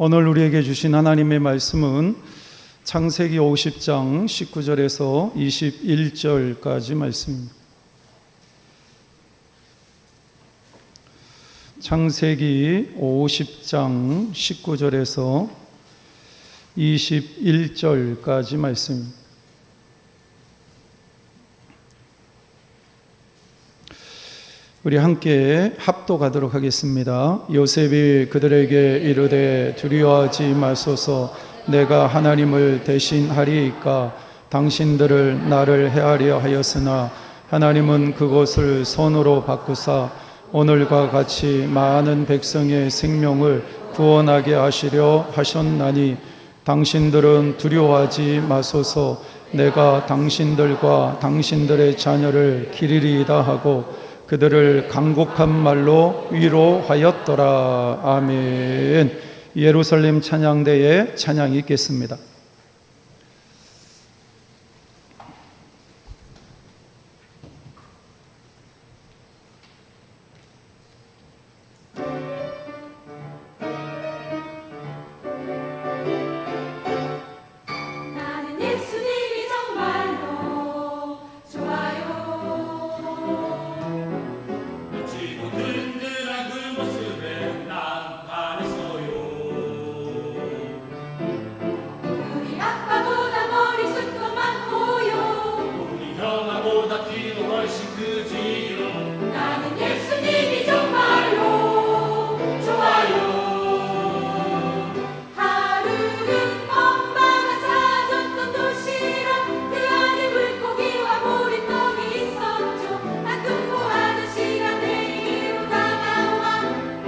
오늘 우리에게 주신 하나님의 말씀은 창세기 50장 19절에서 21절까지 말씀입니다. 창세기 50장 19절에서 21절까지 말씀입니다. 우리 함께 합독하도록 하겠습니다. 요셉이 그들에게 이르되 두려워하지 마소서, 내가 하나님을 대신하리이까. 당신들을 나를 해하려 하였으나 하나님은 그것을 선으로 바꾸사 오늘과 같이 많은 백성의 생명을 구원하게 하시려 하셨나니, 당신들은 두려워하지 마소서, 내가 당신들과 당신들의 자녀를 기리리이다 하고 그들을 간곡한 말로 위로하였더라. 아멘. 예루살렘 찬양대에 찬양이 있겠습니다.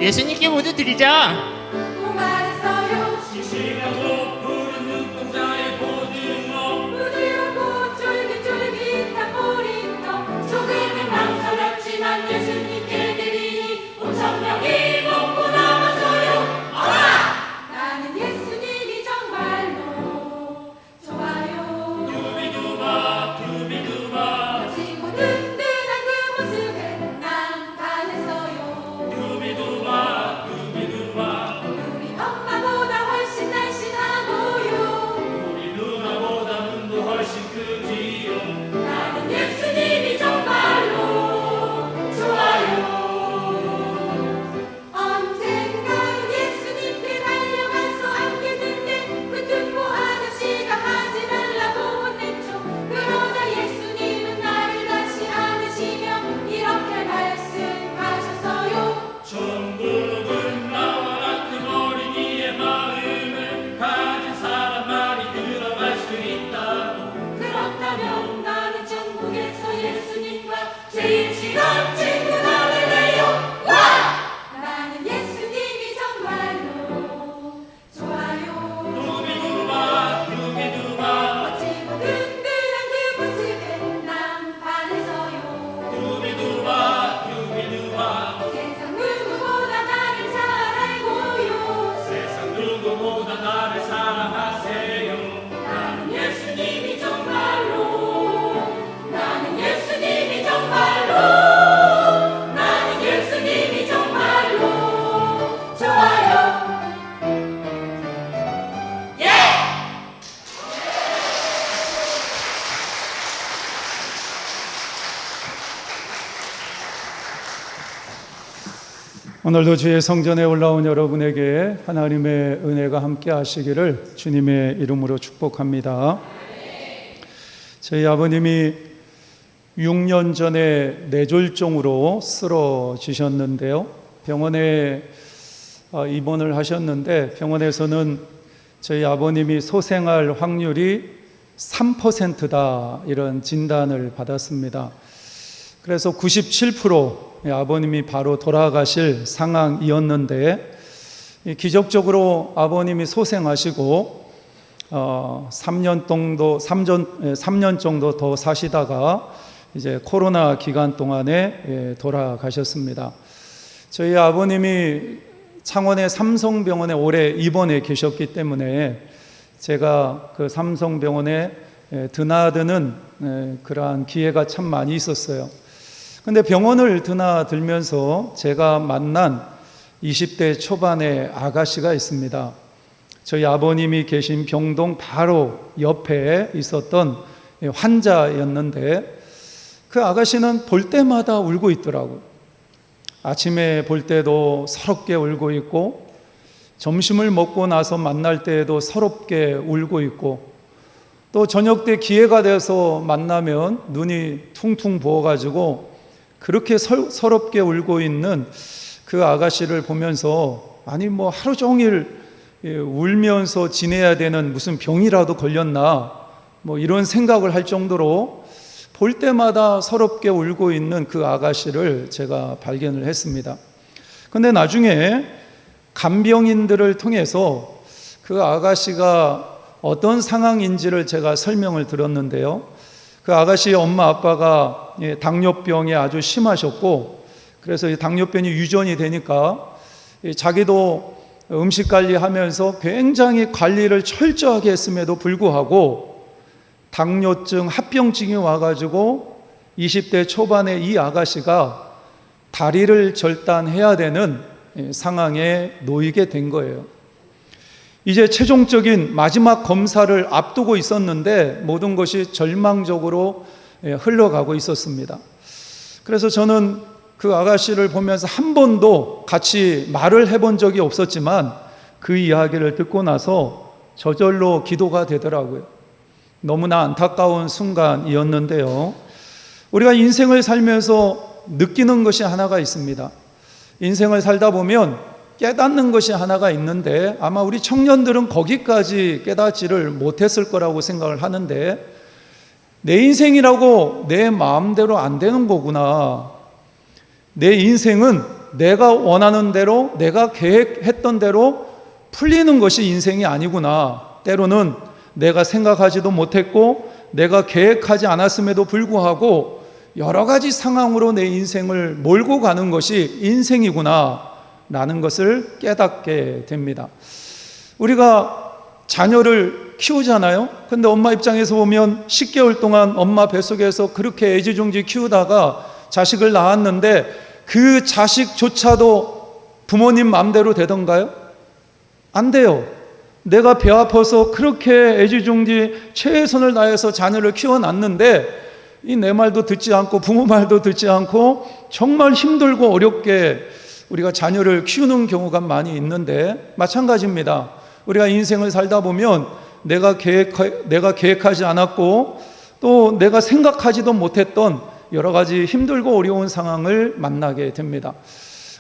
예수님께 모두 드리자. 고마웠어요. 싱싱하고 푸른 눈동자의 고등어, 부드럽고 쫄깃쫄깃한 보리떡, 조금은 망설였지만 예수님께 드리니 5,000명이 먹고 남았어요. 어라! 나는 예수님이 정말로 좋아요. 두비두바 두비두바, 멋지고 든든한 그 모습에 난 반했어요. 두비두바 우리 엄마보다 훨씬 날씬하고요, 우리 누나보다 눈도 훨씬 크지요. 나는 예수님이 정말로 좋아요. 언젠가는 예수님께 달려가서 안겠는데 그 뜬모 아저씨가 하지 말라고 혼냈죠. 그러자 예수님은 나를 다시 안으시며 이렇게 말씀하셨어요. 천국은 나와 같은 어린이의 마음을 가진 사람만이 들어갈 수 있다고. 그렇다면 나는 천국에서 예수님과 제일 친한 친구가 될래요. 와! 나는 예수님이 정말로 좋아요. 두비두바 두비두바, 멋지고 든든한 그 모습에 난 반해서요. 두비두바 두비두바, 세상 누구보다 나를 잘 알고요, 세상 누구보다 나를 사랑하세요. 나는 예수님이 정말로, 나는 예수님이 정말로, 나는 예수님이 정말로 좋아요. 예! 오늘도 주의 성전에 올라온 여러분에게 하나님의 은혜가 함께 하시기를 주님의 이름으로 축복합니다. 저희 아버님이 6년 전에 뇌졸중으로 쓰러지셨는데요, 병원에 입원을 하셨는데 병원에서는 저희 아버님이 소생할 확률이 3%다 이런 진단을 받았습니다. 그래서 97% 아버님이 바로 돌아가실 상황이었는데, 기적적으로 아버님이 소생하시고 3년 정도 더 사시다가 이제 코로나 기간 동안에 돌아가셨습니다. 저희 아버님이 창원의 삼성병원에 오래 입원해 계셨기 때문에 제가 그 삼성병원에 드나드는 그러한 기회가 참 많이 있었어요. 근데 병원을 드나들면서 제가 만난 20대 초반의 아가씨가 있습니다. 저희 아버님이 계신 병동 바로 옆에 있었던 환자였는데 그 아가씨는 볼 때마다 울고 있더라고요. 아침에 볼 때도 서럽게 울고 있고 점심을 먹고 나서 만날 때에도 서럽게 울고 있고 또 저녁 때 기회가 돼서 만나면 눈이 퉁퉁 부어가지고 그렇게 서럽게 울고 있는 그 아가씨를 보면서 아니 뭐 하루 종일 울면서 지내야 되는 무슨 병이라도 걸렸나 뭐 이런 생각을 할 정도로 볼 때마다 서럽게 울고 있는 그 아가씨를 제가 발견을 했습니다. 근데 나중에 간병인들을 통해서 그 아가씨가 어떤 상황인지를 제가 설명을 들었는데요. 그 아가씨의 엄마 아빠가 당뇨병이 아주 심하셨고 그래서 이 당뇨병이 유전이 되니까 자기도 음식 관리하면서 굉장히 관리를 철저하게 했음에도 불구하고 당뇨증, 합병증이 와가지고 20대 초반에 이 아가씨가 다리를 절단해야 되는 상황에 놓이게 된 거예요. 이제 최종적인 마지막 검사를 앞두고 있었는데 모든 것이 절망적으로 흘러가고 있었습니다. 그래서 저는 그 아가씨를 보면서 한 번도 같이 말을 해본 적이 없었지만 그 이야기를 듣고 나서 저절로 기도가 되더라고요. 너무나 안타까운 순간이었는데요. 우리가 인생을 살면서 느끼는 것이 하나가 있습니다. 인생을 살다 보면 깨닫는 것이 하나가 있는데 아마 우리 청년들은 거기까지 깨닫지를 못했을 거라고 생각을 하는데 내 인생이라고 내 마음대로 안 되는 거구나. 내 인생은 내가 원하는 대로 내가 계획했던 대로 풀리는 것이 인생이 아니구나. 때로는 내가 생각하지도 못했고 내가 계획하지 않았음에도 불구하고 여러 가지 상황으로 내 인생을 몰고 가는 것이 인생이구나 라는 것을 깨닫게 됩니다. 우리가 자녀를 키우잖아요. 근데 엄마 입장에서 보면 10개월 동안 엄마 뱃속에서 그렇게 애지중지 키우다가 자식을 낳았는데 그 자식조차도 부모님 마음대로 되던가요? 안 돼요. 내가 배 아파서 그렇게 애지중지 최선을 다해서 자녀를 키워놨는데 이 내 말도 듣지 않고 부모 말도 듣지 않고 정말 힘들고 어렵게 우리가 자녀를 키우는 경우가 많이 있는데 마찬가지입니다. 우리가 인생을 살다 보면 내가 계획하지 않았고 또 내가 생각하지도 못했던 여러 가지 힘들고 어려운 상황을 만나게 됩니다.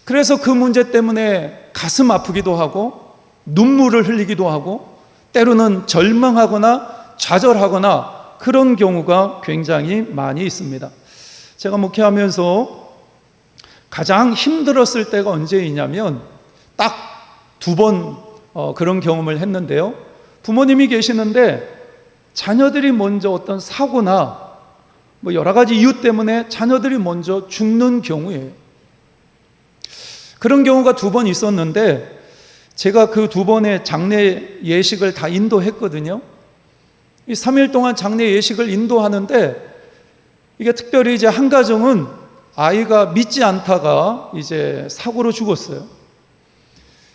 그래서 그 문제 때문에 가슴 아프기도 하고 눈물을 흘리기도 하고 때로는 절망하거나 좌절하거나 그런 경우가 굉장히 많이 있습니다. 제가 목회하면서 가장 힘들었을 때가 언제이냐면 딱 2번 그런 경험을 했는데요. 부모님이 계시는데 자녀들이 먼저 어떤 사고나 뭐 여러 가지 이유 때문에 자녀들이 먼저 죽는 경우예요. 그런 경우가 2번 있었는데 제가 그 2번의 장례 예식을 다 인도했거든요. 이 3일 동안 장례 예식을 인도하는데 이게 특별히 이제 한 가정은 아이가 믿지 않다가 이제 사고로 죽었어요.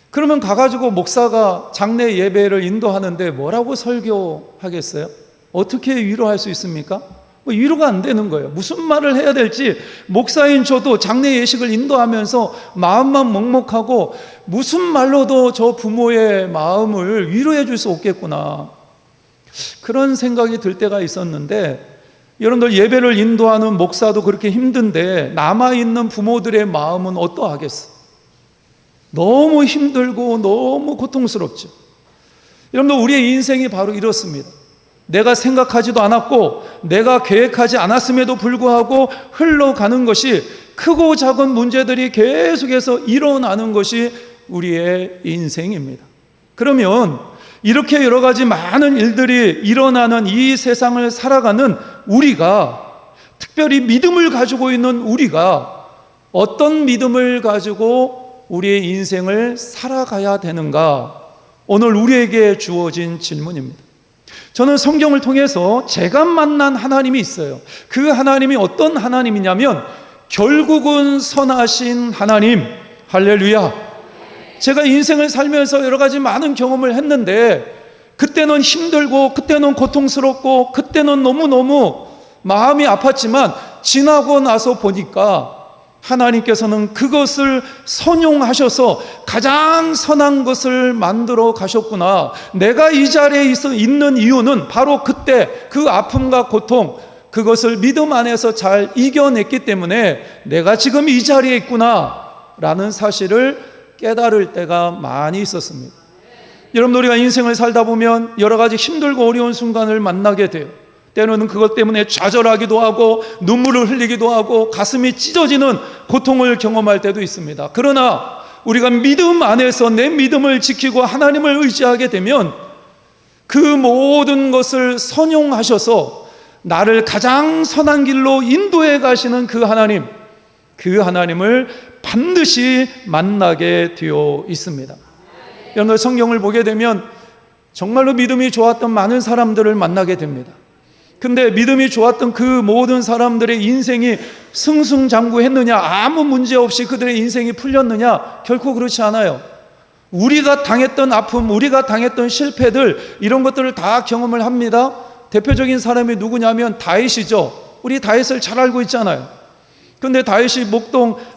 그러면 가가지고 목사가 장례 예배를 인도하는데 뭐라고 설교하겠어요? 어떻게 위로할 수 있습니까? 위로가 안 되는 거예요. 무슨 말을 해야 될지 목사인 저도 장례 예식을 인도하면서 마음만 먹먹하고 무슨 말로도 저 부모의 마음을 위로해 줄 수 없겠구나. 그런 생각이 들 때가 있었는데 여러분들 예배를 인도하는 목사도 그렇게 힘든데 남아있는 부모들의 마음은 어떠하겠어? 너무 힘들고 너무 고통스럽죠. 여러분들 우리의 인생이 바로 이렇습니다. 내가 생각하지도 않았고 내가 계획하지 않았음에도 불구하고 흘러가는 것이 크고 작은 문제들이 계속해서 일어나는 것이 우리의 인생입니다. 그러면 이렇게 여러 가지 많은 일들이 일어나는 이 세상을 살아가는 우리가, 특별히 믿음을 가지고 있는 우리가 어떤 믿음을 가지고 우리의 인생을 살아가야 되는가? 오늘 우리에게 주어진 질문입니다. 저는 성경을 통해서 제가 만난 하나님이 있어요. 그 하나님이 어떤 하나님이냐면 결국은 선하신 하나님, 할렐루야. 제가 인생을 살면서 여러 가지 많은 경험을 했는데 그때는 힘들고 그때는 고통스럽고 그때는 너무너무 마음이 아팠지만 지나고 나서 보니까 하나님께서는 그것을 선용하셔서 가장 선한 것을 만들어 가셨구나. 내가 이 자리에 있는 이유는 바로 그때 그 아픔과 고통, 그것을 믿음 안에서 잘 이겨냈기 때문에 내가 지금 이 자리에 있구나 라는 사실을 깨달을 때가 많이 있었습니다. 여러분, 우리가 인생을 살다 보면 여러 가지 힘들고 어려운 순간을 만나게 돼요. 때로는 그것 때문에 좌절하기도 하고 눈물을 흘리기도 하고 가슴이 찢어지는 고통을 경험할 때도 있습니다. 그러나 우리가 믿음 안에서 내 믿음을 지키고 하나님을 의지하게 되면 그 모든 것을 선용하셔서 나를 가장 선한 길로 인도해 가시는 그 하나님을 반드시 만나게 되어 있습니다. 여러분, 성경을 보게 되면 정말로 믿음이 좋았던 많은 사람들을 만나게 됩니다. 근데 믿음이 좋았던 그 모든 사람들의 인생이 승승장구했느냐, 아무 문제 없이 그들의 인생이 풀렸느냐? 결코 그렇지 않아요. 우리가 당했던 아픔, 우리가 당했던 실패들, 이런 것들을 다 경험을 합니다. 대표적인 사람이 누구냐면 다윗이죠. 우리 다윗을 잘 알고 있잖아요. 근데 다윗이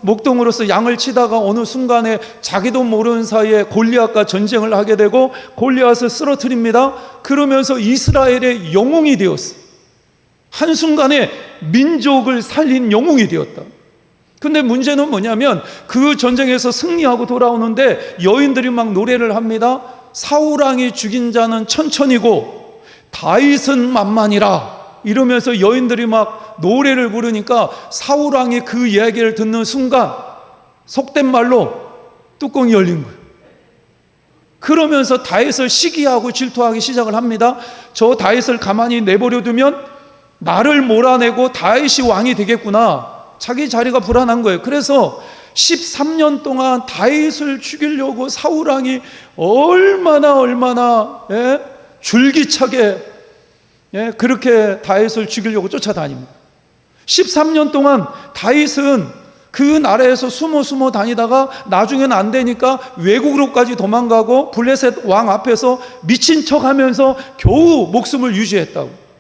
목동으로서 양을 치다가 어느 순간에 자기도 모르는 사이에 골리앗과 전쟁을 하게 되고 골리앗을 쓰러뜨립니다. 그러면서 이스라엘의 영웅이 되었어요. 한순간에 민족을 살린 영웅이 되었다. 근데 문제는 뭐냐면 그 전쟁에서 승리하고 돌아오는데 여인들이 막 노래를 합니다. 사울왕이 죽인 자는 천천히고 다윗은 만만이라 이러면서 여인들이 막 노래를 부르니까 사울왕이 그 이야기를 듣는 순간 속된 말로 뚜껑이 열린 거예요. 그러면서 다윗을 시기하고 질투하기 시작을 합니다. 저 다윗을 가만히 내버려 두면 나를 몰아내고 다윗이 왕이 되겠구나. 자기 자리가 불안한 거예요. 그래서 13년 동안 다윗을 죽이려고 사울왕이 얼마나 줄기차게 그렇게 다윗을 죽이려고 쫓아다닙니다. 13년 동안 다윗은 그 나라에서 숨어 다니다가 나중에는 안 되니까 외국으로까지 도망가고 블레셋 왕 앞에서 미친 척하면서 겨우 목숨을 유지했다고.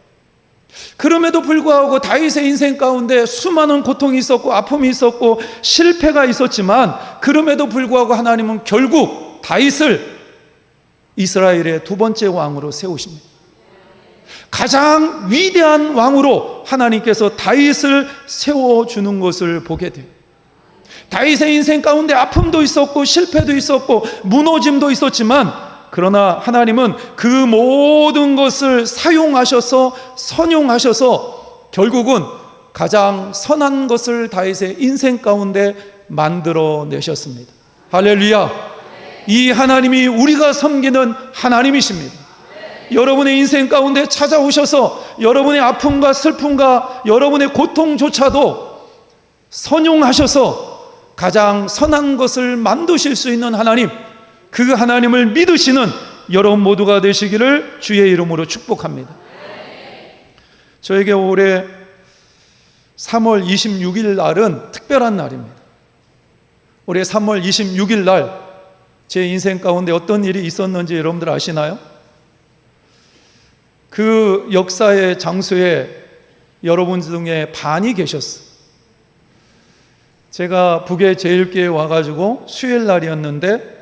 그럼에도 불구하고 다윗의 인생 가운데 수많은 고통이 있었고 아픔이 있었고 실패가 있었지만 그럼에도 불구하고 하나님은 결국 다윗을 이스라엘의 두 번째 왕으로 세우십니다. 가장 위대한 왕으로 하나님께서 다윗을 세워주는 것을 보게 돼요. 다윗의 인생 가운데 아픔도 있었고 실패도 있었고 무너짐도 있었지만 그러나 하나님은 그 모든 것을 사용하셔서 선용하셔서 결국은 가장 선한 것을 다윗의 인생 가운데 만들어내셨습니다. 할렐루야. 이 하나님이 우리가 섬기는 하나님이십니다. 여러분의 인생 가운데 찾아오셔서 여러분의 아픔과 슬픔과 여러분의 고통조차도 선용하셔서 가장 선한 것을 만드실 수 있는 하나님, 그 하나님을 믿으시는 여러분 모두가 되시기를 주의 이름으로 축복합니다. 저에게 올해 3월 26일 날은 특별한 날입니다. 올해 3월 26일 날 제 인생 가운데 어떤 일이 있었는지 여러분들 아시나요? 그 역사의 장소에 여러분 중에 반이 계셨어요. 제가 북의 제일교회에 와가지고 수요일 날이었는데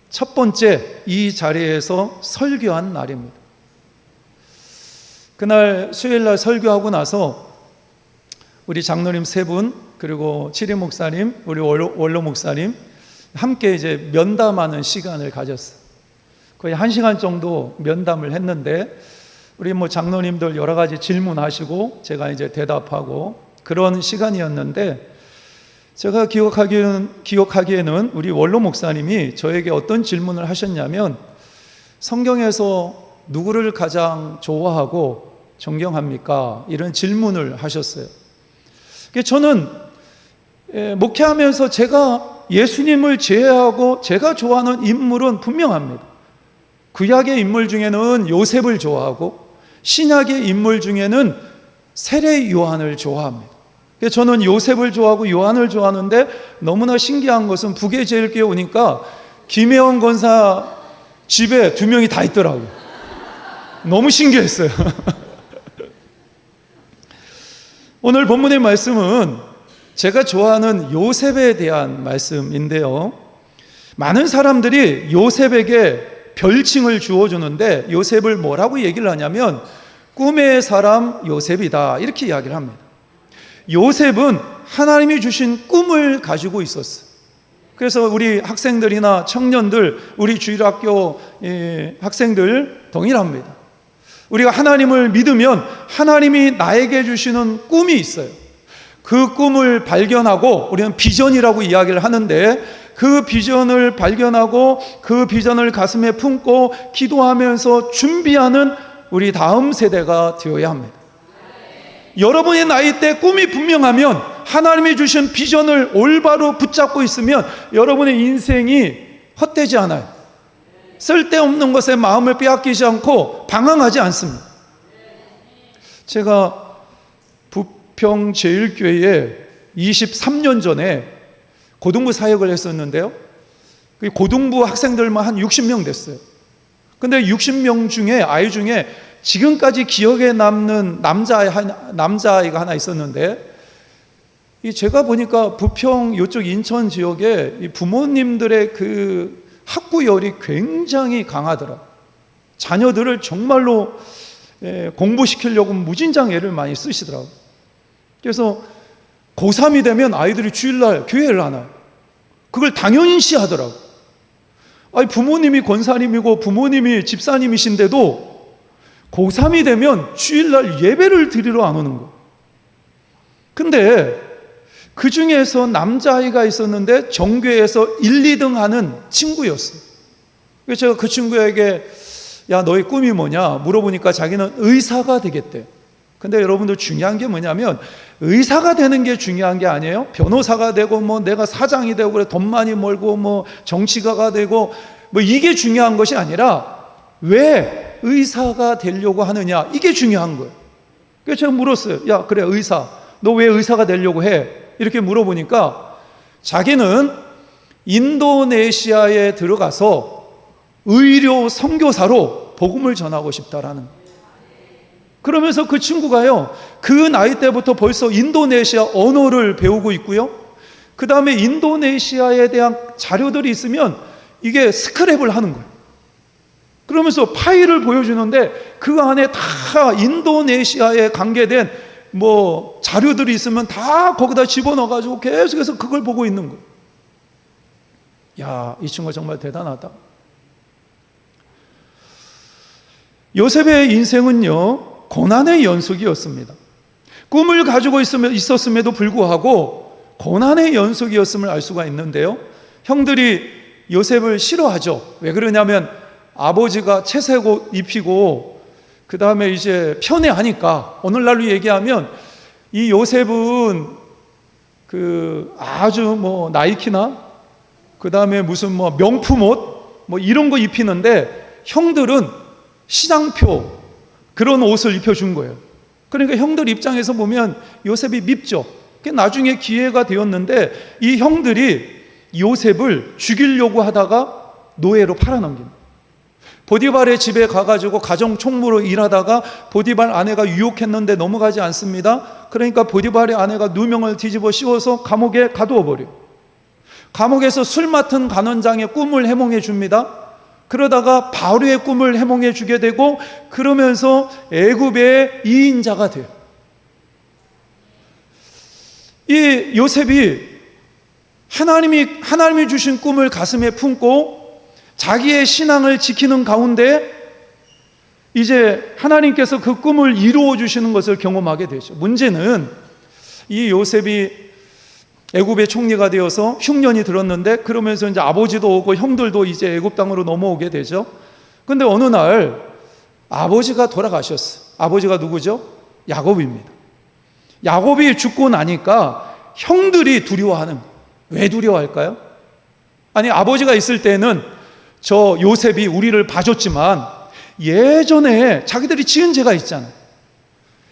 첫 번째 이 자리에서 설교한 날입니다. 그날 수요일 날 설교하고 나서 우리 장로님 세 분 그리고 치리 목사님, 우리 원로 목사님 함께 이제 면담하는 시간을 가졌어요. 거의 1시간 정도 면담을 했는데 우리 장로님들 여러 가지 질문하시고 제가 이제 대답하고 그런 시간이었는데 제가 기억하기에는 우리 원로 목사님이 저에게 어떤 질문을 하셨냐면 성경에서 누구를 가장 좋아하고 존경합니까? 이런 질문을 하셨어요. 저는 목회하면서 제가 예수님을 제외하고 제가 좋아하는 인물은 분명합니다. 구약의 인물 중에는 요셉을 좋아하고 신약의 인물 중에는 세례 요한을 좋아합니다. 저는 요셉을 좋아하고 요한을 좋아하는데 너무나 신기한 것은 북의 제일교회 오니까 김혜원 권사 집에 2명이 다 있더라고요. 너무 신기했어요. 오늘 본문의 말씀은 제가 좋아하는 요셉에 대한 말씀인데요. 많은 사람들이 요셉에게 별칭을 주어주는데 요셉을 뭐라고 얘기를 하냐면 꿈의 사람 요셉이다 이렇게 이야기를 합니다. 요셉은 하나님이 주신 꿈을 가지고 있었어요. 그래서 우리 학생들이나 청년들, 우리 주일학교 학생들 동일합니다. 우리가 하나님을 믿으면 하나님이 나에게 주시는 꿈이 있어요. 그 꿈을 발견하고 우리는 비전이라고 이야기를 하는데 그 비전을 발견하고 그 비전을 가슴에 품고 기도하면서 준비하는 우리 다음 세대가 되어야 합니다. 여러분의 나이 때 꿈이 분명하면 하나님이 주신 비전을 올바로 붙잡고 있으면 여러분의 인생이 헛되지 않아요. 쓸데없는 것에 마음을 빼앗기지 않고 방황하지 않습니다. 제가 부평제일교회에 23년 전에 고등부 사역을 했었는데요. 고등부 학생들만 한 60명 됐어요. 근데 60명 중에 아이 중에 지금까지 기억에 남는 남자아이가 하나 있었는데 제가 보니까 부평 이쪽 인천 지역에 부모님들의 그 학구열이 굉장히 강하더라. 자녀들을 정말로 공부시키려고 무진장 애를 많이 쓰시더라고요. 그래서 고3이 되면 아이들이 주일날 교회를 안 와요. 그걸 당연시 하더라고요. 아니, 부모님이 권사님이고 부모님이 집사님이신데도 고3이 되면 주일날 예배를 드리러 안 오는 거예요. 근데 그 중에서 남자아이가 있었는데 정교회에서 1, 2등 하는 친구였어요. 그래서 제가 그 친구에게 야, 너의 꿈이 뭐냐 물어보니까 자기는 의사가 되겠대. 근데 여러분들 중요한 게 뭐냐면 의사가 되는 게 중요한 게 아니에요. 변호사가 되고 뭐 내가 사장이 되고 그래 돈 많이 벌고 뭐 정치가가 되고 뭐 이게 중요한 것이 아니라 왜 의사가 되려고 하느냐 이게 중요한 거예요. 그래서 제가 물었어요. 야, 그래 의사 너 왜 의사가 되려고 해? 이렇게 물어보니까 자기는 인도네시아에 들어가서 의료 선교사로 복음을 전하고 싶다라는 거예요. 그러면서 그 친구가요, 그 나이 때부터 벌써 인도네시아 언어를 배우고 있고요. 그 다음에 인도네시아에 대한 자료들이 있으면 이게 스크랩을 하는 거예요. 그러면서 파일을 보여주는데 그 안에 다 인도네시아에 관계된 뭐 자료들이 있으면 다 거기다 집어넣어가지고 계속해서 그걸 보고 있는 거예요. 야, 이 친구가 정말 대단하다. 요셉의 인생은요, 고난의 연속이었습니다. 꿈을 가지고 있었음에도 불구하고 고난의 연속이었음을 알 수가 있는데요. 형들이 요셉을 싫어하죠. 왜 그러냐면 아버지가 채색 옷 입히고 그 다음에 이제 편애하니까. 오늘날로 얘기하면 이 요셉은 그 아주 뭐 나이키나 그 다음에 무슨 뭐 명품 옷 뭐 이런 거 입히는데 형들은 시장표 그런 옷을 입혀준 거예요. 그러니까 형들 입장에서 보면 요셉이 밉죠. 나중에 기회가 되었는데 이 형들이 요셉을 죽이려고 하다가 노예로 팔아넘깁니다. 보디발의 집에 가가지고 가정 총무로 일하다가 보디발 아내가 유혹했는데 넘어가지 않습니다. 그러니까 보디발의 아내가 누명을 뒤집어 씌워서 감옥에 가두어 버려요. 감옥에서 술 맡은 간원장의 꿈을 해몽해 줍니다. 그러다가 바로의 꿈을 해몽해 주게 되고 그러면서 애굽의 2인자가 돼요. 이 요셉이 하나님이 주신 꿈을 가슴에 품고 자기의 신앙을 지키는 가운데 이제 하나님께서 그 꿈을 이루어 주시는 것을 경험하게 되죠. 문제는 이 요셉이 애굽의 총리가 되어서 흉년이 들었는데 그러면서 이제 아버지도 오고 형들도 이제 애굽 땅으로 넘어오게 되죠. 근데 어느 날 아버지가 돌아가셨어요. 아버지가 누구죠? 야곱입니다. 야곱이 죽고 나니까 형들이 두려워하는 거예요. 왜 두려워할까요? 아니, 아버지가 있을 때는 저 요셉이 우리를 봐줬지만 예전에 자기들이 지은 죄가 있잖아요.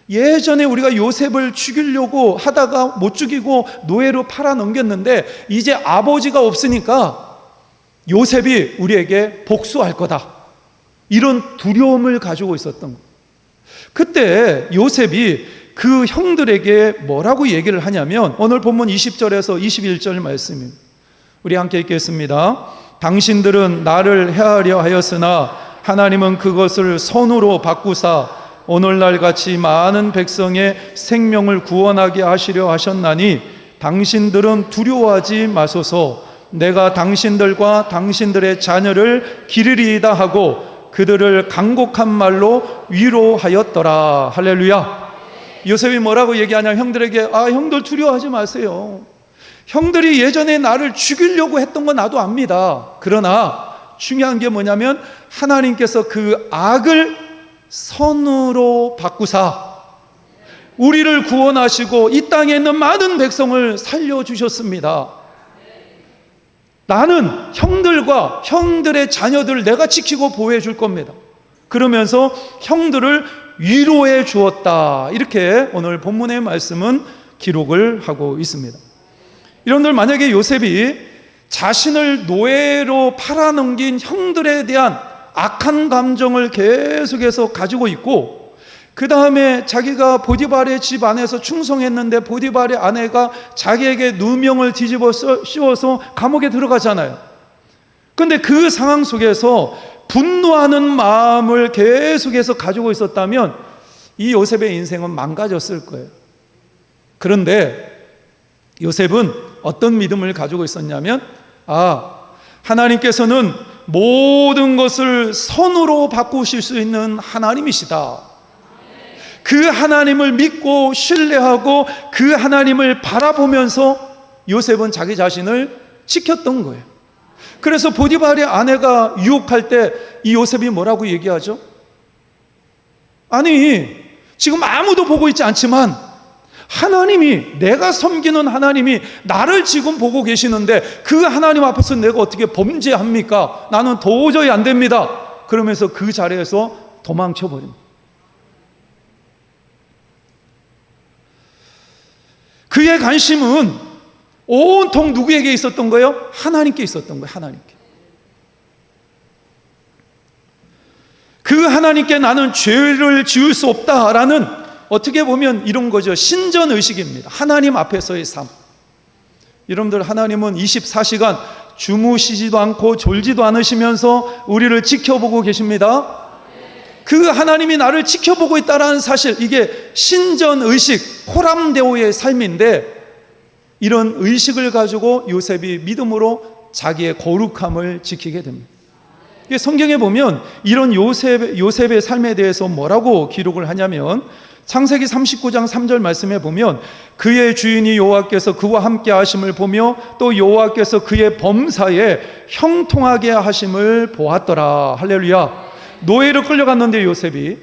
예전에 우리가 요셉을 죽이려고 하다가 못 죽이고 노예로 팔아넘겼는데 이제 아버지가 없으니까 요셉이 우리에게 복수할 거다, 이런 두려움을 가지고 있었던 거예요. 그때 요셉이 그 형들에게 뭐라고 얘기를 하냐면, 오늘 본문 20절에서 21절 말씀입니다. 우리 함께 읽겠습니다. 당신들은 나를 해하려 하였으나 하나님은 그것을 선으로 바꾸사 오늘날 같이 많은 백성의 생명을 구원하게 하시려 하셨나니 당신들은 두려워하지 마소서. 내가 당신들과 당신들의 자녀를 기르리이다 하고 그들을 간곡한 말로 위로하였더라. 할렐루야. 요셉이 뭐라고 얘기하냐, 형들에게 형들 두려워하지 마세요. 형들이 예전에 나를 죽이려고 했던 건 나도 압니다. 그러나 중요한 게 뭐냐면 하나님께서 그 악을 선으로 바꾸사 우리를 구원하시고 이 땅에 있는 많은 백성을 살려주셨습니다. 나는 형들과 형들의 자녀들을 내가 지키고 보호해 줄 겁니다. 그러면서 형들을 위로해 주었다. 이렇게 오늘 본문의 말씀은 기록을 하고 있습니다. 여러분들, 만약에 요셉이 자신을 노예로 팔아넘긴 형들에 대한 악한 감정을 계속해서 가지고 있고, 그 다음에 자기가 보디발의 집 안에서 충성했는데 보디발의 아내가 자기에게 누명을 뒤집어 씌워서 감옥에 들어가잖아요. 그런데 그 상황 속에서 분노하는 마음을 계속해서 가지고 있었다면 이 요셉의 인생은 망가졌을 거예요. 그런데 요셉은 어떤 믿음을 가지고 있었냐면, 하나님께서는 모든 것을 선으로 바꾸실 수 있는 하나님이시다. 그 하나님을 믿고 신뢰하고 그 하나님을 바라보면서 요셉은 자기 자신을 지켰던 거예요. 그래서 보디발의 아내가 유혹할 때 이 요셉이 뭐라고 얘기하죠? 아니, 지금 아무도 보고 있지 않지만 하나님이, 내가 섬기는 하나님이 나를 지금 보고 계시는데 그 하나님 앞에서 내가 어떻게 범죄합니까? 나는 도저히 안 됩니다. 그러면서 그 자리에서 도망쳐 버립니다. 그의 관심은 온통 누구에게 있었던 거예요? 하나님께 있었던 거예요. 하나님께. 그 하나님께 나는 죄를 지을 수 없다라는, 어떻게 보면 이런 거죠. 신전의식입니다. 하나님 앞에서의 삶. 여러분들, 하나님은 24시간 주무시지도 않고 졸지도 않으시면서 우리를 지켜보고 계십니다. 그 하나님이 나를 지켜보고 있다는 사실, 이게 신전의식, 호람데오의 삶인데, 이런 의식을 가지고 요셉이 믿음으로 자기의 거룩함을 지키게 됩니다. 성경에 보면 이런 요셉의 삶에 대해서 뭐라고 기록을 하냐면, 창세기 39장 3절 말씀에 보면 그의 주인이 여호와께서 그와 함께 하심을 보며 또 여호와께서 그의 범사에 형통하게 하심을 보았더라. 할렐루야. 노예로 끌려갔는데 요셉이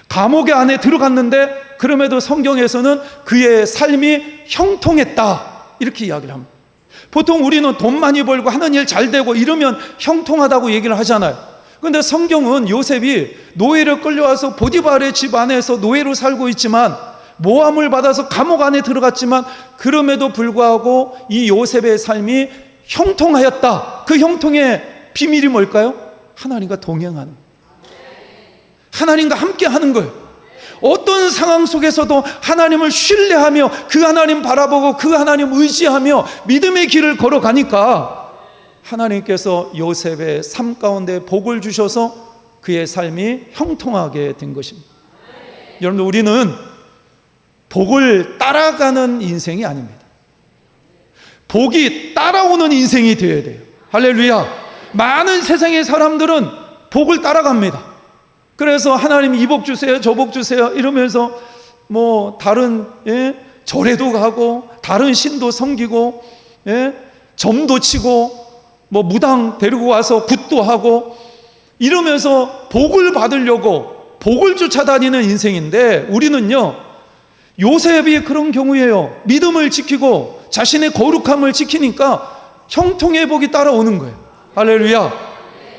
감옥에 안에 들어갔는데, 그럼에도 성경에서는 그의 삶이 형통했다, 이렇게 이야기를 합니다. 보통 우리는 돈 많이 벌고 하는 일 잘 되고 이러면 형통하다고 얘기를 하잖아요. 그런데 성경은 요셉이 노예로 끌려와서 보디발의 집 안에서 노예로 살고 있지만, 모함을 받아서 감옥 안에 들어갔지만, 그럼에도 불구하고 이 요셉의 삶이 형통하였다. 그 형통의 비밀이 뭘까요? 하나님과 동행하는, 하나님과 함께 하는 거예요. 어떤 상황 속에서도 하나님을 신뢰하며 그 하나님 바라보고 그 하나님 의지하며 믿음의 길을 걸어가니까 하나님께서 요셉의 삶 가운데 복을 주셔서 그의 삶이 형통하게 된 것입니다. 여러분들, 우리는 복을 따라가는 인생이 아닙니다. 복이 따라오는 인생이 되어야 돼요. 할렐루야. 많은 세상의 사람들은 복을 따라갑니다. 그래서 하나님 이 복 주세요, 저 복 주세요 이러면서 다른 절에도 가고 다른 신도 섬기고 점도 치고 무당 데리고 와서 굿도 하고 이러면서 복을 받으려고 복을 쫓아다니는 인생인데, 우리는요, 요셉이 그런 경우예요. 믿음을 지키고 자신의 거룩함을 지키니까 형통의 복이 따라오는 거예요. 할렐루야.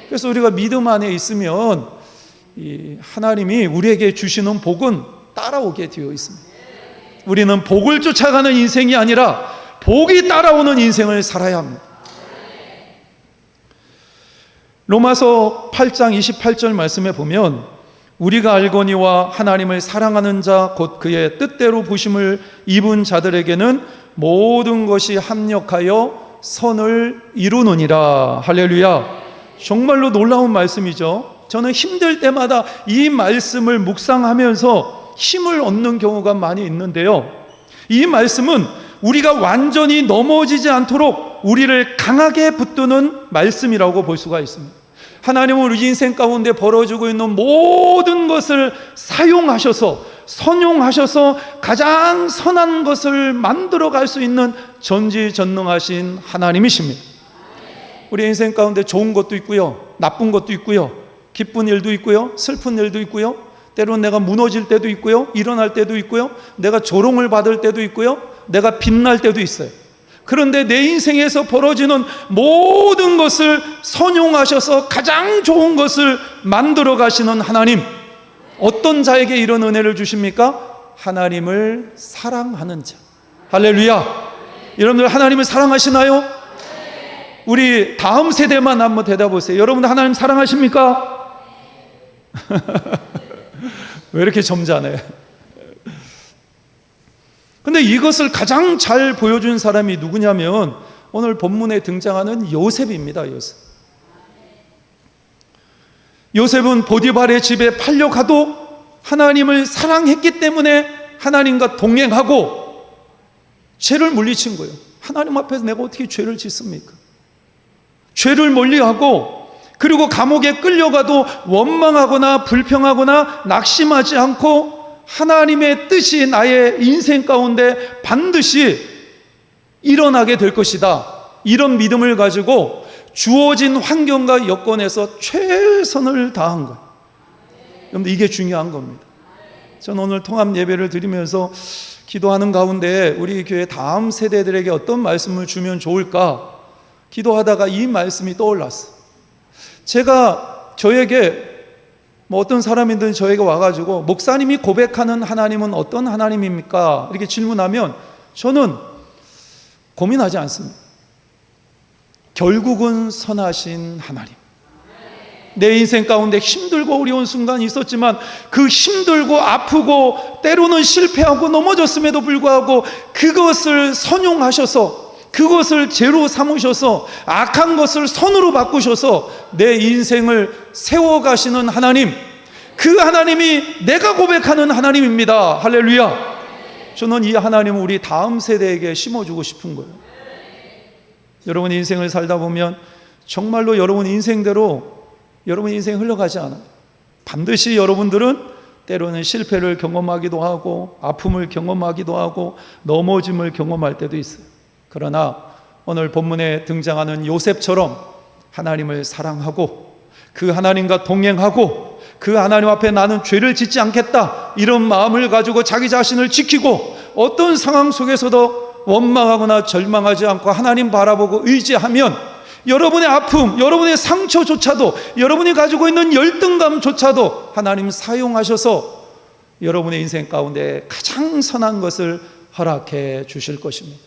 그래서 우리가 믿음 안에 있으면 이 하나님이 우리에게 주시는 복은 따라오게 되어 있습니다. 우리는 복을 쫓아가는 인생이 아니라 복이 따라오는 인생을 살아야 합니다. 로마서 8장 28절 말씀에 보면 우리가 알거니와 하나님을 사랑하는 자 곧 그의 뜻대로 부심을 입은 자들에게는 모든 것이 합력하여 선을 이루느니라. 할렐루야. 정말로 놀라운 말씀이죠. 저는 힘들 때마다 이 말씀을 묵상하면서 힘을 얻는 경우가 많이 있는데요, 이 말씀은 우리가 완전히 넘어지지 않도록 우리를 강하게 붙드는 말씀이라고 볼 수가 있습니다. 하나님은 우리 인생 가운데 벌어지고 있는 모든 것을 사용하셔서, 선용하셔서 가장 선한 것을 만들어 갈 수 있는 전지전능하신 하나님이십니다. 우리 인생 가운데 좋은 것도 있고요, 나쁜 것도 있고요, 기쁜 일도 있고요, 슬픈 일도 있고요, 때로는 내가 무너질 때도 있고요, 일어날 때도 있고요, 내가 조롱을 받을 때도 있고요, 내가 빛날 때도 있어요. 그런데 내 인생에서 벌어지는 모든 것을 선용하셔서 가장 좋은 것을 만들어 가시는 하나님, 어떤 자에게 이런 은혜를 주십니까? 하나님을 사랑하는 자. 할렐루야. 여러분들 하나님을 사랑하시나요? 우리 다음 세대만 한번 대답해보세요. 여러분들 하나님 사랑하십니까? 왜 이렇게 점잖해? 근데 이것을 가장 잘 보여준 사람이 누구냐면 오늘 본문에 등장하는 요셉입니다. 요셉은 보디발의 집에 팔려가도 하나님을 사랑했기 때문에 하나님과 동행하고 죄를 물리친 거예요. 하나님 앞에서 내가 어떻게 죄를 짓습니까? 죄를 멀리하고, 그리고 감옥에 끌려가도 원망하거나 불평하거나 낙심하지 않고 하나님의 뜻이 나의 인생 가운데 반드시 일어나게 될 것이다, 이런 믿음을 가지고 주어진 환경과 여건에서 최선을 다한 거예요. 여러분들 이게 중요한 겁니다. 저는 오늘 통합 예배를 드리면서 기도하는 가운데 우리 교회 다음 세대들에게 어떤 말씀을 주면 좋을까 기도하다가 이 말씀이 떠올랐어요. 제가 저에게 어떤 사람이든 저에게 와가지고 목사님이 고백하는 하나님은 어떤 하나님입니까? 이렇게 질문하면 저는 고민하지 않습니다. 결국은 선하신 하나님. 내 인생 가운데 힘들고 어려운 순간이 있었지만 그 힘들고 아프고 때로는 실패하고 넘어졌음에도 불구하고 그것을 선용하셔서, 그것을 죄로 삼으셔서, 악한 것을 선으로 바꾸셔서 내 인생을 세워가시는 하나님, 그 하나님이 내가 고백하는 하나님입니다. 할렐루야. 저는 이 하나님을 우리 다음 세대에게 심어주고 싶은 거예요. 여러분 인생을 살다 보면 정말로 여러분 인생대로 여러분 인생 흘러가지 않아요. 반드시 여러분들은 때로는 실패를 경험하기도 하고 아픔을 경험하기도 하고 넘어짐을 경험할 때도 있어요. 그러나 오늘 본문에 등장하는 요셉처럼 하나님을 사랑하고 그 하나님과 동행하고 그 하나님 앞에 나는 죄를 짓지 않겠다, 이런 마음을 가지고 자기 자신을 지키고 어떤 상황 속에서도 원망하거나 절망하지 않고 하나님 바라보고 의지하면 여러분의 아픔, 여러분의 상처조차도, 여러분이 가지고 있는 열등감조차도 하나님 사용하셔서 여러분의 인생 가운데 가장 선한 것을 허락해 주실 것입니다.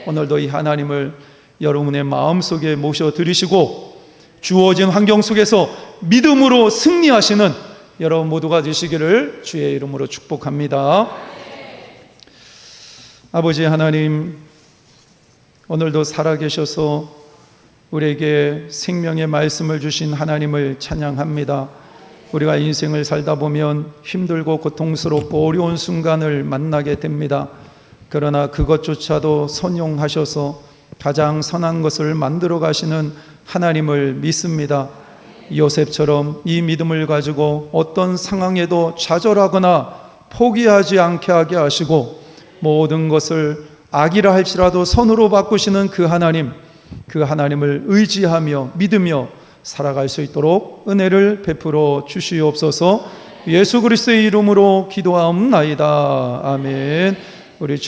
오늘도 이 하나님을 여러분의 마음속에 모셔드리시고 주어진 환경 속에서 믿음으로 승리하시는 여러분 모두가 되시기를 주의 이름으로 축복합니다. 아버지 하나님, 오늘도 살아계셔서 우리에게 생명의 말씀을 주신 하나님을 찬양합니다. 우리가 인생을 살다 보면 힘들고 고통스럽고 어려운 순간을 만나게 됩니다. 그러나 그것조차도 선용하셔서 가장 선한 것을 만들어 가시는 하나님을 믿습니다. 요셉처럼 이 믿음을 가지고 어떤 상황에도 좌절하거나 포기하지 않게 하게 하시고 모든 것을 악이라 할지라도 선으로 바꾸시는 그 하나님, 그 하나님을 의지하며 믿으며 살아갈 수 있도록 은혜를 베풀어 주시옵소서. 예수 그리스도의 이름으로 기도하옵나이다. 아멘. 우리